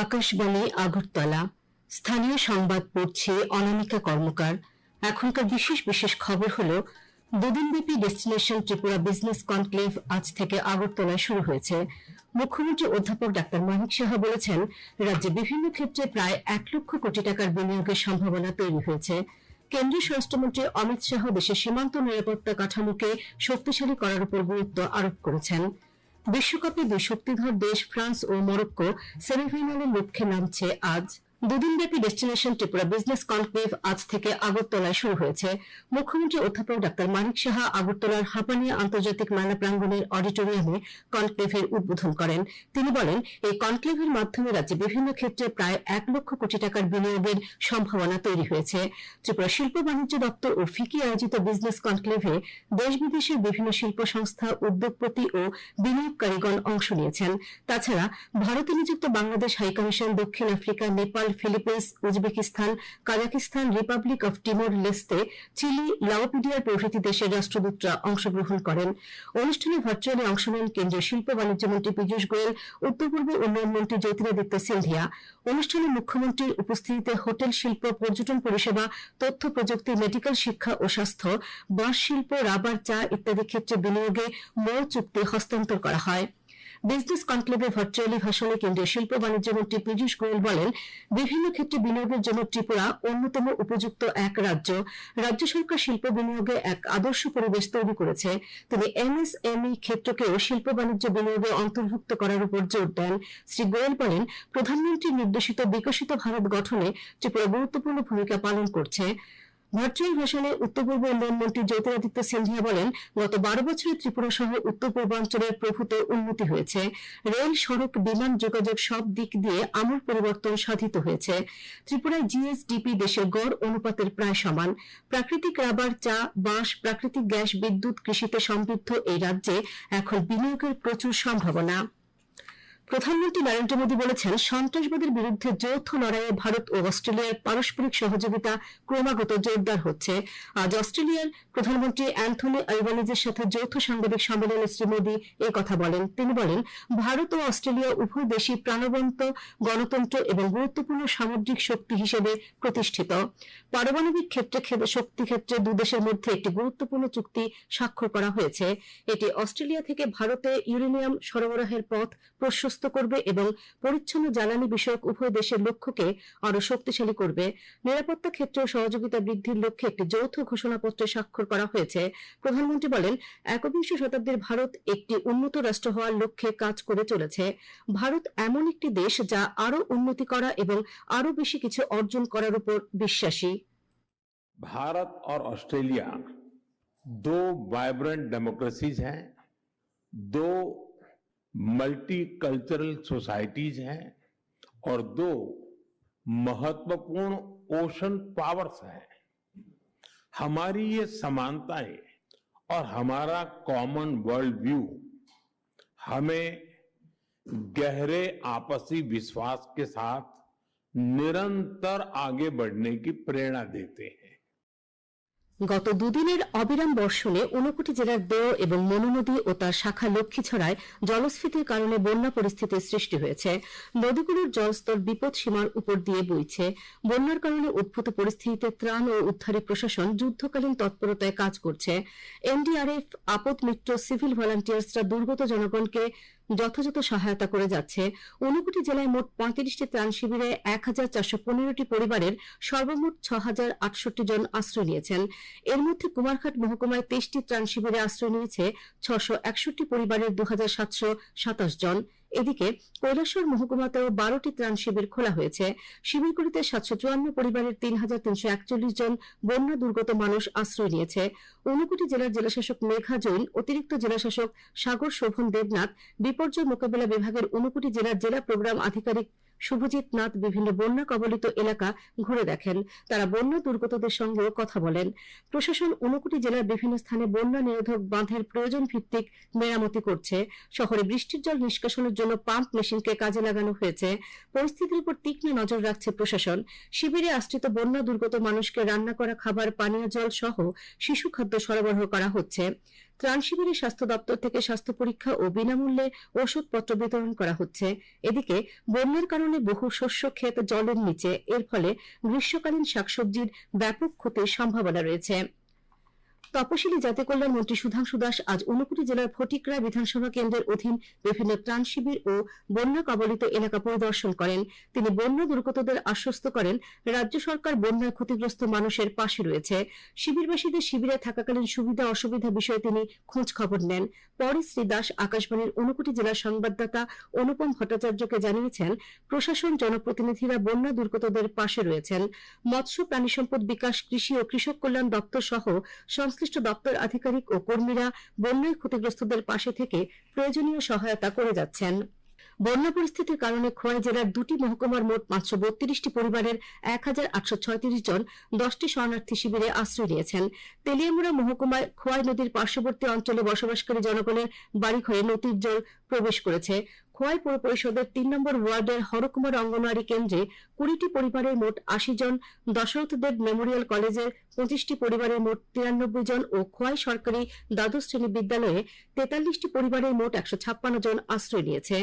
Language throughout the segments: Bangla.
আকাশবাণী আগরতলা। স্থানীয় সংবাদ পড়ছে অনামিকা কর্মকার। এখনকার বিশেষ বিশেষ খবর হলো, দুদিনব্যাপী ডেস্টিনেশন ত্রিপুরা বিজনেস কনক্লেভ আজ থেকে আগরতলায় শুরু হয়েছে। মুখ্যমন্ত্রী অধ্যাপক ডাক্তার মানিক সাহা বলেছেন, রাজ্যে বিভিন্ন ক্ষেত্রে প্রায় 1 লক্ষ কোটি টাকার বিনিয়োগের সম্ভাবনা তৈরি হয়েছে। কেন্দ্রীয় স্বরাষ্ট্রমন্ত্রী অমিত শাহ দেশের সীমান্ত নিরাপত্তা কাঠামোকে শক্তিশালী করার উপর গুরুত্ব আরোপ করেছেন। বিশ্বকাপে দুই শক্তিধর দেশ ফ্রান্স ও মরক্কো সেমিফাইনালের লক্ষ্যে নামছে আজ। দুদিনব্যাপী ডেস্টিনেশন ত্রিপুরা বিজনেস কনক্লেভ আজ থেকে আগরতলায় শুরু হয়েছে। মুখ্যমন্ত্রী অধ্যাপক ডাক্তার মানিক সাহা আগরতলার হাপানিয়া আন্তর্জাতিক মেলা প্রাঙ্গণের অডিটোরিয়ামে কনক্লেভের উদ্বোধন করেন। তিনি বলেন, এই কনক্লেভের মাধ্যমে রাজ্যে বিভিন্ন ক্ষেত্রে প্রায় 1 লক্ষ কোটি টাকার বিনিয়োগের সম্ভাবনা তৈরি হয়েছে। ত্রিপুরা শিল্প বাণিজ্য দপ্তর ও ফিকি আয়োজিত বিজনেস কনক্লেভে দেশ বিদেশের বিভিন্ন শিল্প সংস্থা, উদ্যোগপতি ও বিনিয়োগকারীগণ অংশ নিয়েছেন। তাছাড়া ভারতে নিযুক্ত বাংলাদেশ হাইকমিশন, দক্ষিণ Africa, Nepal, Philippines, Uzbekistan, Kazakhstan, republic of Timor Leste, Chile, লাওপিডিয়ার প্রভৃতি দেশের রাষ্ট্রদূতরা অংশগ্রহণ করেন। অনুষ্ঠানে ভার্চুয়ালি অংশ নেন কেন্দ্রীয় শিল্প বাণিজ্য মন্ত্রী পীযূষ গোয়েল, উত্তর পূর্ব উন্নয়ন মন্ত্রী জ্যোতিরাদিত্য সিন্ধিয়া। অনুষ্ঠানে মুখ্যমন্ত্রীর উপস্থিতিতে হোটেল শিল্প, পর্যটন পরিষেবা, তথ্য প্রযুক্তি, মেডিকেল শিক্ষা ও স্বাস্থ্য, বাঁশ শিল্প, রাবার, চা ইত্যাদি ক্ষেত্রে বিনিয়োগে মূল চুক্তি হস্তান্তর করা হয়। বিজনেস কনক্লেভে ভার্চুয়ালি ভাষণে কেন্দ্রীয় শিল্প বাণিজ্য মন্ত্রী পীযূষ গোয়েল বলেন, বিভিন্ন ক্ষেত্রে বিনিয়োগের জন্য ত্রিপুরা অন্যতম উপযুক্ত এক রাজ্য। রাজ্য সরকার শিল্প বিনিয়োগে এক আদর্শ পরিবেশ তৈরি করেছে। তিনি এমএসএমই ক্ষেত্রকেও শিল্প বাণিজ্য বিনিয়োগে অন্তর্ভুক্ত করার উপর জোর দেন। শ্রী গোয়েল বলেন, প্রধানমন্ত্রীর নির্দেশিত বিকশিত ভারত গঠনে ত্রিপুরা গুরুত্বপূর্ণ ভূমিকা পালন করছে। ভার্চুয়াল ভাষণে উত্তর পূর্ব উন্নয়ন মন্ত্রী জ্যোতিরাদিত্য সিন্ধিয়া বলেন, গত 12 বছরে ত্রিপুরা সহ উত্তর পূর্বাঞ্চলের প্রভূত উন্নতি হয়েছে। রেল, সড়ক, বিমান যোগাযোগ সব দিক দিয়ে আমূল পরিবর্তন সাধিত হয়েছে। ত্রিপুরায় জিএসডিপি দেশের গড় অনুপাতের প্রায় সমান। প্রাকৃতিক রাবার, চা, বাঁশ, প্রাকৃতিক গ্যাস, বিদ্যুৎ, কৃষিতে সমৃদ্ধ এই রাজ্যে এখন বিনিয়োগের প্রচুর সম্ভাবনা। প্রধানমন্ত্রী নরেন্দ্র মোদী বলেছেন, সন্ত্রাসবাদের বিরুদ্ধে যৌথ লড়াইয়ে ভারত ও অস্ট্রেলিয়ার পারস্পরিক সহযোগিতা ক্রমাগত জোরদার হচ্ছে। আজ অস্ট্রেলিয়ার প্রধানমন্ত্রী অ্যান্থনি আলবানিজের সাথে যৌথ সাংবাদিক সম্মেলনে শ্রী মোদী এই কথা বলেন। তিনি বলেন, ভারত ও অস্ট্রেলিয়া উভয় দেশই প্রাণবন্ত গণতন্ত্র এবং গুরুত্বপূর্ণ সামুদ্রিক শক্তি হিসেবে প্রতিষ্ঠিত। পারমাণবিক শক্তি ক্ষেত্রে দুদেশের মধ্যে একটি গুরুত্বপূর্ণ চুক্তি স্বাক্ষর করা হয়েছে। এটি অস্ট্রেলিয়া থেকে ভারতে ইউরেনিয়াম সরবরাহের পথ প্রশস্ত করবে এবং পরিচ্ছন্ন জ্বালানি বিষয়ক উভয় দেশের লক্ষ্যকে আরো শক্তিশালী করবে। নিরাপত্তা ক্ষেত্রেও সহযোগিতা বৃদ্ধির লক্ষ্যে একটি যৌথ ঘোষণাপত্রে স্বাক্ষর করা হয়েছে। প্রধানমন্ত্রী বলেন, একবিংশ শতাব্দীর ভারত একটি উন্নত রাষ্ট্র হওয়ার লক্ষ্যে কাজ করে চলেছে। ভারত এমন একটি দেশ যা আরো উন্নতি করা এবং আরো বেশি কিছু অর্জন করার উপর বিশ্বাসী। भारत और ऑस्ट्रेलिया दो वाइब्रेंट डेमोक्रेसीज हैं, दो मल्टीकल्चरल सोसाइटीज हैं और दो महत्वपूर्ण ओशन पावर्स हैं। हमारी ये समानताएं और हमारा कॉमन वर्ल्ड व्यू हमें गहरे आपसी विश्वास के साथ निरंतर आगे बढ़ने की प्रेरणा देते हैं। গত দুদিনের অবিরাম বর্ষণে 59 জেলার দেও এবং মনু নদী ও তার শাখা লক্ষ্মীছড়ায় জলস্ফীতির কারণে বন্যা পরিস্থিতির সৃষ্টি হয়েছে। নদীগুলোর জলস্তর বিপদ সীমার উপর দিয়ে বইছে। বন্যার কারণে উদ্ভূত পরিস্থিতিতে ত্রাণ ও উদ্ধারে প্রশাসন যুদ্ধকালীন তৎপরতায় কাজ করছে। এনডিআরএফ, আপদ মিত্র, সিভিল ভলান্টিয়ার্সরা দুর্গত জনগণকে যথাযথ সহায়তা করে যাচ্ছে। 59 জেলায় মোট 35টি ত্রাণ শিবিরে 1415টি পরিবারের সর্বমোট 6068 জন আশ্রয় নিয়েছেন। এর মধ্যে কুমারঘাট মহকুমায় 23টি ত্রাণ শিবিরে আশ্রয় নিয়েছে 661 পরিবারের 2727 জন। এদিকে কৈলাসহর মহকুমাতেও 12টি ত্রাণ শিবির খোলা হয়েছে। শিবিরগুলিতে 754 পরিবারের 3341 জন বন্যা দুর্গত মানুষ আশ্রয় নিয়েছে। 59 জেলার জেলাশাসক মেঘা জৈন, অতিরিক্ত জেলাশাসক সাগর শোভন দেবনাথ, বিপর্যয় মোকাবিলা বিভাগের 59 জেলার জেলা প্রোগ্রাম আধিকারিক শুভজিৎ নাথ বিভিন্ন বন্যা কবলিত এলাকা ঘুরে দেখেন। তারা বন্যা দুর্গতদের সঙ্গেও কথা বলেন। প্রশাসন 59 জেলার বিভিন্ন স্থানে বন্যা নিরোধক বাঁধের প্রয়োজন ভিত্তিক মেরামতি করছে। শহরে বৃষ্টির জল নিষ্কাশনের জন্য পাম্প মেশিনকে কাজে লাগানো হয়েছে। পরিস্থিতির উপর তীক্ষ্ণ নজর রাখছে প্রশাসন। শিবিরে আশ্রিত বন্যা দুর্গত মানুষকে রান্না করা খাবার, পানীয় জল সহ শিশু খাদ্য সরবরাহ করা হচ্ছে। ত্রাণ শিবিরে স্বাস্থ্য দপ্তর থেকে স্বাস্থ্য পরীক্ষা ও বিনামূল্যে ওষুধপত্র বিতরণ করা হচ্ছে। এদিকে বন্যার কারণে বহু শস্য ক্ষেত জলের নিচে, এর ফলে গ্রীষ্মকালীন শাকসবজির ব্যাপক ক্ষতির সম্ভাবনা রয়েছে। তপশিলি জাতি কল্যাণ মন্ত্রী সুধাংশু দাস আজ ঊনকোটি জেলার ফটিকরা বিধানসভা কেন্দ্রের অধীন বিভিন্ন ত্রাণ শিবির ও বন্যা কবলিত এলাকা পরিদর্শন করেন। তিনি বন্যা দুর্গতদের আশ্বস্ত করেন রাজ্য সরকার বন্যায় ক্ষতিগ্রস্ত মানুষের পাশে রয়েছে। শিবিরবাসীদের শিবিরে থাকাকালীন সুবিধা অসুবিধা বিষয়ে তিনি খোঁজ খবর নেন। পরে শ্রী দাস আকাশবাণীর ঊনকোটি জেলার সংবাদদাতা অনুপম ভট্টাচার্যকে জানিয়েছেন, প্রশাসন জনপ্রতিনিধিরা বন্যা দুর্গতদের পাশে রয়েছেন। মৎস্য প্রাণী সম্পদ বিকাশ, কৃষি ও কৃষক কল্যাণ দপ্তর সহ সংশ্লিষ্ট দপ্তর আধিকারিক ও কর্মীরা বন্যায় ক্ষতিগ্রস্তদের পাশে থেকে প্রয়োজনীয় সহায়তা করে যাচ্ছেন। বন্যা পরিস্থিতির কারণে খোয়াই জেলার ২টি মহকুমার মোট ৫৩২টি পরিবারের ১,৮৩৬ জন ১০টি শরণার্থী শিবিরে আশ্রয় নিয়েছেন। তেলিয়ামুড়া মহকুমায় খোয়াই নদীর পার্শ্ববর্তী অঞ্চলে বসবাসকারী জনগণের বাড়িঘরে নদীর জল প্রবেশ করেছে। খোয়াই পৌর পরিষদের ৩ নম্বর ওয়ার্ডের হরকুমার অঙ্গনওয়াড়ি কেন্দ্রে ২০টি পরিবারের মোট ৮০ জন, দশরথ দেব মেমোরিয়াল কলেজের ২৫টি পরিবারের মোট ৯৩ জন ও খোয়াই সরকারি দ্বাদশ শ্রেণী বিদ্যালয়ে ৪৩টি পরিবারের মোট ১৫৬ জন আশ্রয় নিয়েছে।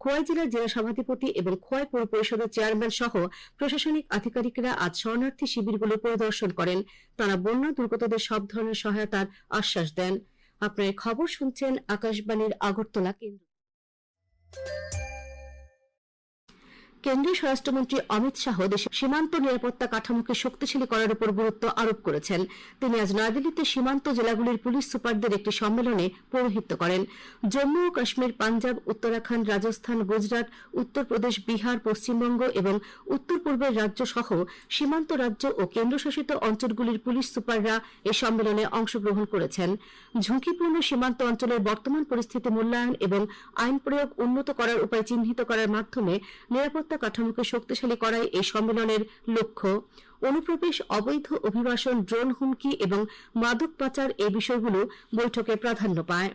খোয়াই জেলার জেলা সভাধিপতি এবং খোয়াই পৌর পরিষদের চেয়ারম্যান সহ প্রশাসনিক আধিকারিকরা আজ শরণার্থী শিবিরগুলো পরিদর্শন করেন। তারা বন্যা দুর্গতদের সব ধরনের সহায়তার আশ্বাস দেন। আপনার খবর শুনছেন আকাশবাণীর আগরতলা কেন্দ্র। কেন্দ্রীয় স্বরাষ্ট্রমন্ত্রী অমিত শাহ দেশের সীমান্ত নিরাপত্তা কাঠামোকে শক্তিশালী করার উপর গুরুত্ব আরোপ করেছেন। তিনি আজ নয়াদিল্লিতে সীমান্ত জেলাগুলির পুলিশ সুপারদের একটি সম্মেলনে পৌরোহিত্য করেন। জম্মু ও কাশ্মীর, পাঞ্জাব, উত্তরাখণ্ড, রাজস্থান, গুজরাট, উত্তরপ্রদেশ, বিহার, পশ্চিমবঙ্গ এবং উত্তর পূর্বের রাজ্য সহ সীমান্ত রাজ্য ও কেন্দ্রশাসিত অঞ্চলগুলির পুলিশ সুপাররা এই সম্মেলনে অংশগ্রহণ করেছেন। ঝুঁকিপূর্ণ সীমান্ত অঞ্চলের বর্তমান পরিস্থিতি মূল্যায়ন এবং আইন প্রয়োগ উন্নত করার উপায় চিহ্নিত করার মাধ্যমে নিরাপত্তা কাঠামোকে শক্তিশালী করাই এই সম্মেলনের লক্ষ্য। অনুপ্রবেশ, অবৈধ অভিবাসন, ড্রোন হুমকি এবং মাদক পাচার এই বিষয়গুলো বৈঠকে প্রাধান্য পায়।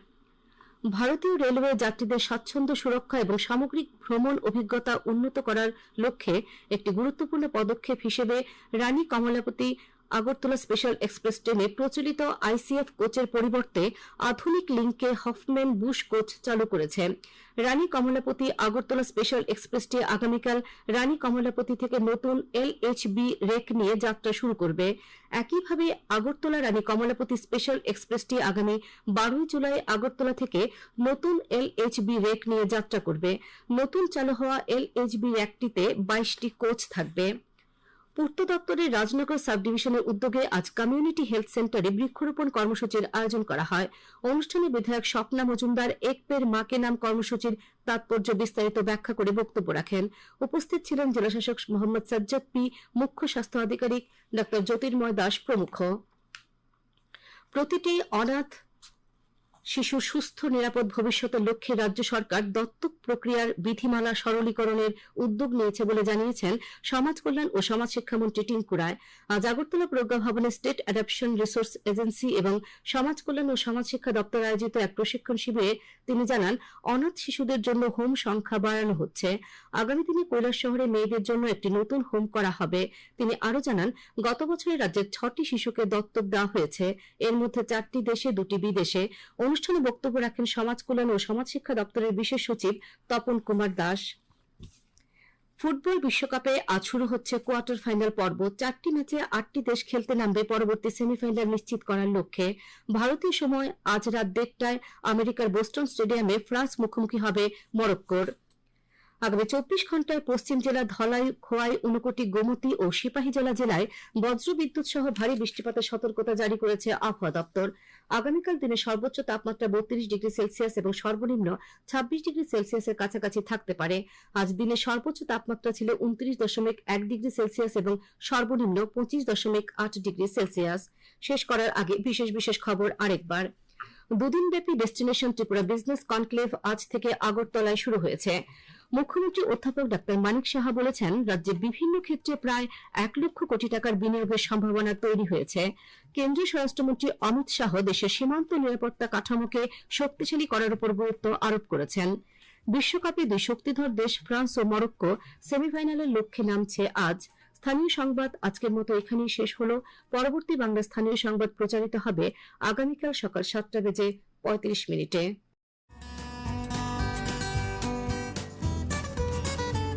ভারতীয় রেলওয়ে যাত্রীদের স্বাচ্ছন্দ্য সুরক্ষা এবং সামগ্রিক ভ্রমণ অভিজ্ঞতা উন্নত করার লক্ষ্যে একটি গুরুত্বপূর্ণ পদক্ষেপ হিসেবে রানী কমলাপতি আগরতলা স্পেশাল এক্সপ্রেস ট্রেনে প্রচলিত আইসিএফ কোচের পরিবর্তে আধুনিক লিঙ্কে হফম্যান বুশ কোচ চালু করেছে। রানী কমলাপতি আগরতলা স্পেশাল এক্সপ্রেসটি আগামীকাল রানী কমলাপতি থেকে নতুন এলএইচবি রেক নিয়ে যাত্রা শুরু করবে। একইভাবে আগরতলা রানী কমলাপতি স্পেশাল এক্সপ্রেসটি আগামী ১২ জুলাই আগরতলা থেকে নতুন এলএইচবি রেক নিয়ে যাত্রা করবে। নতুন চালু হওয়া এলএইচবি রেকটিতে ২২টি কোচ থাকবে। পূর্ত দপ্তরের রাজনগর সাব ডিভিশনের উদ্যোগে আজ কমিউনিটি হেলথ সেন্টারে বৃক্ষরোপণ কর্মসূচির আয়োজন করা হয়। অনুষ্ঠানে বিধায়ক স্বপ্না মজুমদার এক পের মাকে নাম কর্মসূচির তাৎপর্য বিস্তারিত ব্যাখ্যা করে বক্তব্য রাখেন। উপস্থিত ছিলেন জেলাশাসক মোহাম্মদ সাজ্জাদ পি, মুখ্য স্বাস্থ্য আধিকারিক ডা জ্যোতির্ময় দাস প্রমুখ। প্রতিটি অনাথ শিশু সুস্থ নিরাপদ ভবিষ্যতের লক্ষ্যে রাজ্য সরকার দত্তক প্রক্রিয়ার বিধিমালা সরলীকরণের উদ্যোগ নিয়েছে বলে জানিয়েছেন সমাজ কল্যাণ ও সমাজ শিক্ষামন্ত্রী টিঙ্কু রায়। আজ আগরতলা প্রজ্ঞা ভবনে স্টেট অ্যাডপশন রিসোর্স এজেন্সি এবং সমাজ কল্যাণ ও সমাজ শিক্ষা দপ্তর আয়োজিত এক প্রশিক্ষণ শিবিরে তিনি জানান, অনাথ শিশুদের জন্য হোম সংখ্যা বাড়ানো হচ্ছে। আগামী দিনে কৈলাসশহরে মেয়েদের জন্য একটি নতুন হোম করা হবে। তিনি আরো জানান, গত বছরে রাজ্যের ৬টি শিশুকে দত্তক দেওয়া হয়েছে, এর মধ্যে ৪টি দেশে, 2টি বিদেশে। অনুষ্ঠানে বক্তব্য রাখেন সমাজ কল্যাণ ও সমাজ শিক্ষা দপ্তরের বিশেষ সচিব তপন কুমার দাস। ফুটবল বিশ্বকাপে আজ শুরু হচ্ছে কোয়ার্টার ফাইনাল পর্ব। 4টি ম্যাচে 8টি দেশ খেলতে নামবে পরবর্তী সেমিফাইনাল নিশ্চিত করার লক্ষ্যে। ভারতীয় সময় আজ রাত 1টায় আমেরিকার বোস্টন স্টেডিয়ামে ফ্রান্স মুখোমুখি হবে মরক্কোর। আগামী 24 ঘন্টায় পশ্চিম জেলা ধলাই, খোয়াই, ঊনকোটি, গোমতী ও সিপাহীজলা জেলায় বজ্রবিদ্যুৎ সহ ভারী বৃষ্টিপাতের সতর্কতা জারি করেছে আবহাওয়া দপ্তর। আগামীকাল দিনে সর্বোচ্চ তাপমাত্রা 32 ডিগ্রি সেলসিয়াস এবং সর্বনিম্ন 26 ডিগ্রি সেলসিয়াসের কাছাকাছি থাকতে পারে। আজ দিনে সর্বোচ্চ তাপমাত্রা ছিল 29.1 ডিগ্রি সেলসিয়াস এবং সর্বনিম্ন 25.8 ডিগ্রি সেলসিয়াস। শেষ করার আগে বিশেষ খবর আরেকবার। দুদিনব্যাপী ডেস্টিনেশন ত্রিপুরা বিজনেস কনক্লেভ আজ থেকে আগরতলায় শুরু হয়েছে। মুখ্যমন্ত্রী অধ্যাপক ডাক্তার মানিক সাহা বলেছেন, রাজ্যে বিভিন্ন ক্ষেত্রে প্রায় 1 লক্ষ কোটি টাকার বিনিয়োগের সম্ভাবনা তৈরি হয়েছে। কেন্দ্রীয় স্বরাষ্ট্রমন্ত্রী অমিত শাহ দেশের সীমান্ত নিরাপত্তা কাঠামোকে শক্তিশালী করার উপর গুরুত্ব আরোপ করেছেন। বিশ্বকাপে 2 শক্তিধর দেশ ফ্রান্স ও মরক্কো সেমিফাইনালের লক্ষ্যে নামছে আজ। স্থানীয় সংবাদ আজকের মতো এখানেই শেষ হলো। পরবর্তী বাংলা স্থানীয় সংবাদ প্রচারিত হবে আগামীকাল সকাল 7:35 মিনিটে।